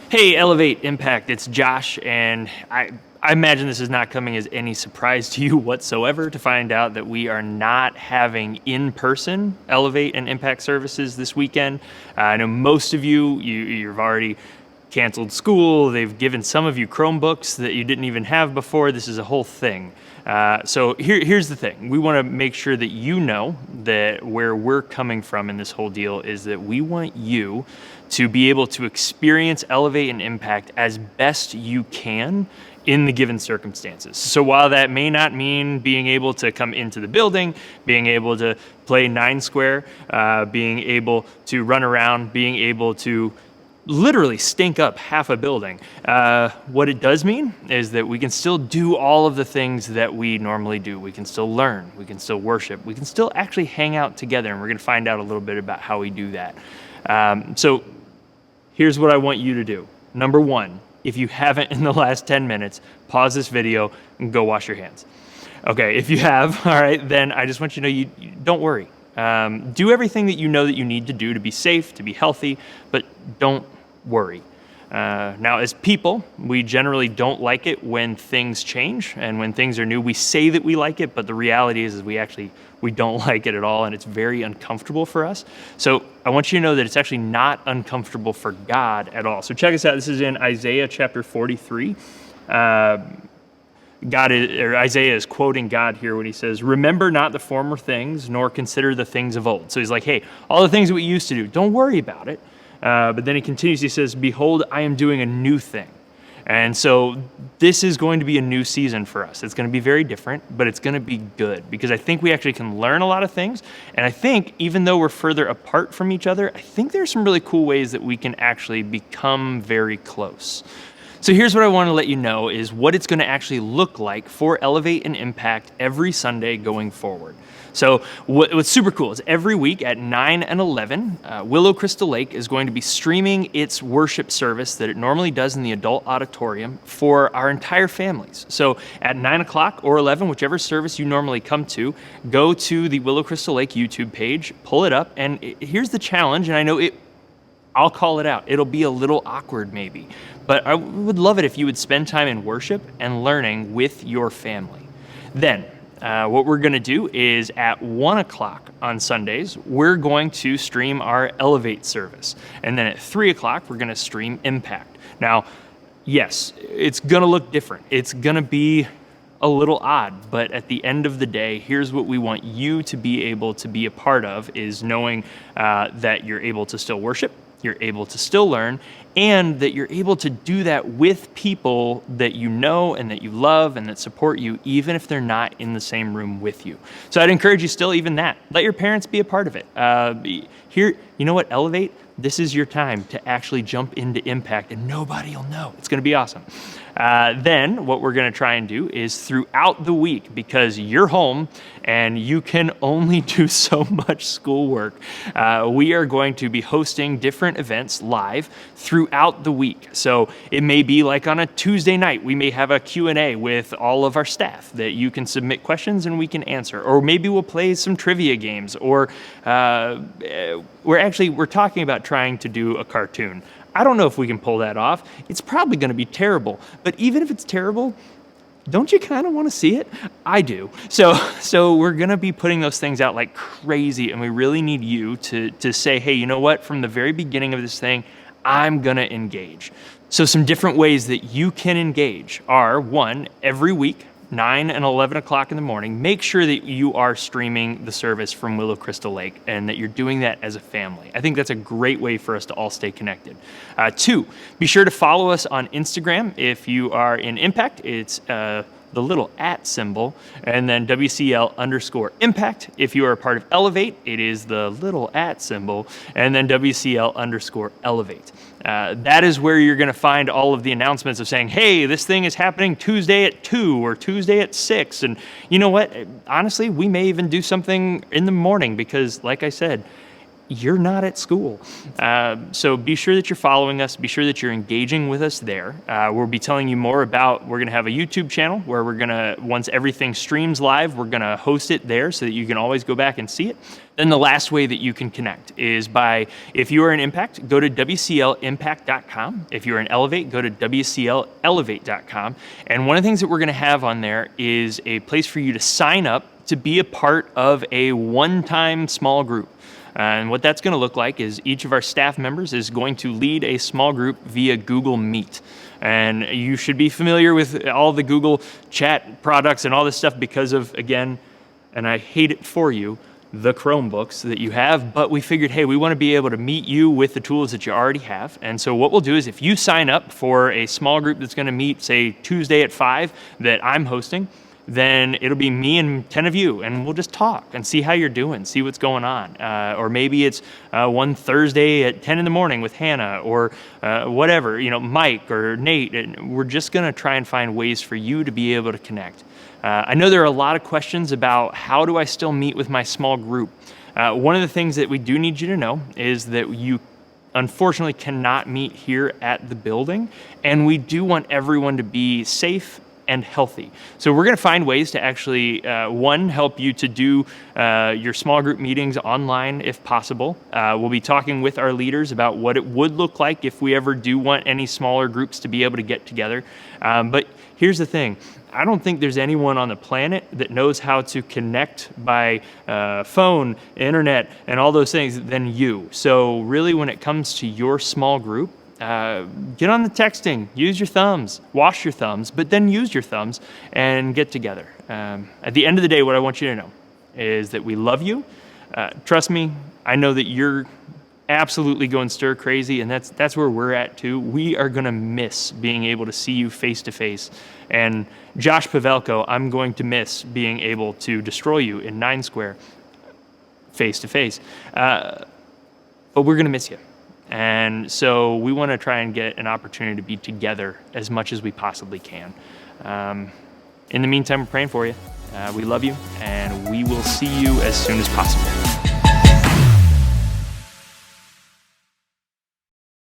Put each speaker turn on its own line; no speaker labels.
Hey, Elevate Impact, it's Josh, and I imagine this is not coming as any surprise to you whatsoever to find out that we are not having in-person Elevate and Impact services this weekend. I know most of you've already canceled school. They've given some of you Chromebooks that you didn't even have before. This is a whole thing. So here's the thing. We want to make sure that you know that where we're coming from in this whole deal is that we want you to be able to experience Elevate and Impact as best you can in the given circumstances. So while that may not mean being able to come into the building, being able to play 9 square, being able to run around, being able to literally stink up half a building. What it does mean is that we can still do all of the things that we normally do. We can still learn, we can still worship, we can still actually hang out together, and we're gonna find out a little bit about how we do that. So here's what I want you to do. Number one, if you haven't in the last 10 minutes, pause this video and go wash your hands. Okay, if you have, all right, then I just want you to know you don't worry. Do everything that you know that you need to do to be safe, to be healthy, but don't worry. Now, as people, we generally don't like it when things change, and when things are new, we say that we like it, but the reality is we don't like it at all, and it's very uncomfortable for us. So I want you to know that it's actually not uncomfortable for God at all. So check us out. This is in Isaiah chapter 43. Isaiah is quoting God here when he says, "Remember not the former things, nor consider the things of old." So he's like, hey, all the things that we used to do, don't worry about it. But then he continues, he says, "Behold, I am doing a new thing." And so this is going to be a new season for us. It's going to be very different, but it's going to be good because I think we actually can learn a lot of things. And I think even though we're further apart from each other, I think there's some really cool ways that we can actually become very close. So here's what I want to let you know is what it's going to actually look like for Elevate and Impact every Sunday going forward. So what's super cool is every week at 9 and 11, Willow Crystal Lake is going to be streaming its worship service that it normally does in the adult auditorium for our entire families. So at 9 o'clock or 11, whichever service you normally come to, go to the Willow Crystal Lake YouTube page, pull it up, and here's the challenge, and I know I'll call it out. It'll be a little awkward maybe, but I would love it if you would spend time in worship and learning with your family. Then, what we're going to do is at 1 o'clock on Sundays, we're going to stream our Elevate service. And then at 3 o'clock, we're going to stream Impact. Now, yes, it's going to look different. It's going to be a little odd, but at the end of the day, here's what we want you to be able to be a part of is knowing that you're able to still worship, you're able to still learn, and that you're able to do that with people that you know and that you love and that support you, even if they're not in the same room with you. So I'd encourage you still even that. Let your parents be a part of it. Here, you know what, Elevate, this is your time to actually jump into Impact and nobody will know. It's going to be awesome. Then what we're going to try and do is throughout the week, because you're home and you can only do so much schoolwork, we are going to be hosting different events live throughout the week. So it may be like on a Tuesday night, we may have a Q&A with all of our staff that you can submit questions and we can answer. Or maybe we'll play some trivia games, or we're talking about trying to do a cartoon. I don't know if we can pull that off. It's probably going to be terrible. But even if it's terrible, don't you kind of want to see it? I do. So we're going to be putting those things out like crazy, and we really need you to say, hey, you know what? From the very beginning of this thing, I'm going to engage. So some different ways that you can engage are, one, every week, 9 and 11 o'clock in the morning, make sure that you are streaming the service from Willow Crystal Lake and that you're doing that as a family. I think that's a great way for us to all stay connected. 2, be sure to follow us on Instagram. If you are in Impact, it's the little @ symbol, and then WCL_Impact. If you are a part of Elevate, it is the little @ symbol, and then WCL_Elevate. That is where you're going to find all of the announcements of saying, hey, this thing is happening Tuesday at 2 or Tuesday at 6. And you know what? Honestly, we may even do something in the morning because, like I said, you're not at school. So be sure that you're following us. Be sure that you're engaging with us there. We'll be telling you more about, we're going to have a YouTube channel where we're going to, once everything streams live, we're going to host it there so that you can always go back and see it. Then the last way that you can connect is by, if you are in Impact, go to WCLimpact.com. If you're in Elevate, go to WCLElevate.com. And one of the things that we're going to have on there is a place for you to sign up to be a part of a one-time small group. And what that's going to look like is each of our staff members is going to lead a small group via Google Meet. And you should be familiar with all the Google chat products and all this stuff because of, again, and I hate it for you, the Chromebooks that you have, but we figured, hey, we want to be able to meet you with the tools that you already have. And so what we'll do is if you sign up for a small group that's going to meet, say, Tuesday at 5 that I'm hosting, then it'll be me and 10 of you, and we'll just talk and see how you're doing, see what's going on. Or maybe it's one Thursday at 10 in the morning with Hannah, or whatever, Mike or Nate. And we're just gonna try and find ways for you to be able to connect. I know there are a lot of questions about how do I still meet with my small group. One of the things that we do need you to know is that you unfortunately cannot meet here at the building, and we do want everyone to be safe and healthy. So we're going to find ways to actually, help you to do your small group meetings online if possible. We'll be talking with our leaders about what it would look like if we ever do want any smaller groups to be able to get together. But here's the thing. I don't think there's anyone on the planet that knows how to connect by phone, internet, and all those things than you. So really, when it comes to your small group, get on the texting, use your thumbs, wash your thumbs, but then use your thumbs and get together. At the end of the day, what I want you to know is that we love you. Trust me, I know that you're absolutely going stir crazy, and that's where we're at too. We are gonna miss being able to see you face to face. And Josh Pavelko, I'm going to miss being able to destroy you in 9 Square face to face. But we're gonna miss you. And so we want to try and get an opportunity to be together as much as we possibly can. In the meantime, we're praying for you. We love you, and we will see you as soon as possible.